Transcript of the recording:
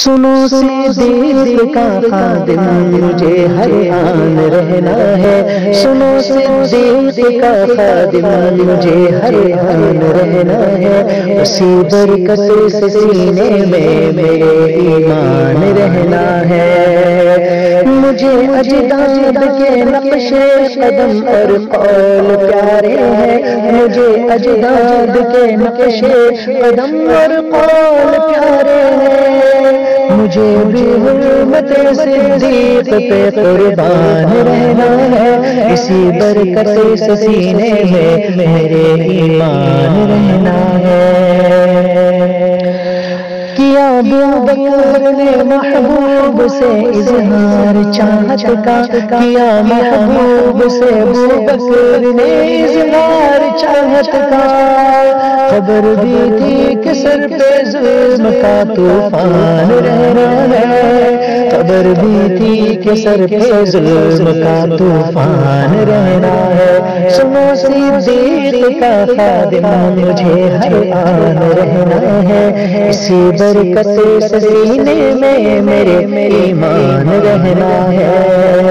سنو صدیق کا خادم مجھے ہر آن رہنا ہے، سنو صدیق کا خادم مجھے ہر آن رہنا ہے، اسی برکت سے سینے میں میرے ایمان رہنا ہے، مجھے اجداد کے نقش قدم اور قول پیارے ہیں، مجھے اجداد کے نقش قدم اور قول پیارے ہیں، مجھے بھی حرمت صدیق پہ قربان رہنا ہے، اسی برکت سے سینے میں میرے ایمان رہنا ہے۔ کیا ابو بکر نے محبوب سے اظہار چاہت کا، کیا محبوب سے ابو بکر نے اظہار چاہت کا، خبر بھی تھی کہ سر پہ ظلم کا طوفان رہنا ہے، خبر بھی تھی کہ سر پہ ظلم کا طوفان رہنا ہے، سنو صدیق کا خادم مجھے ہر آن رہنا ہے، اسی برکت سے سینے میں میرے ایمان رہنا ہے۔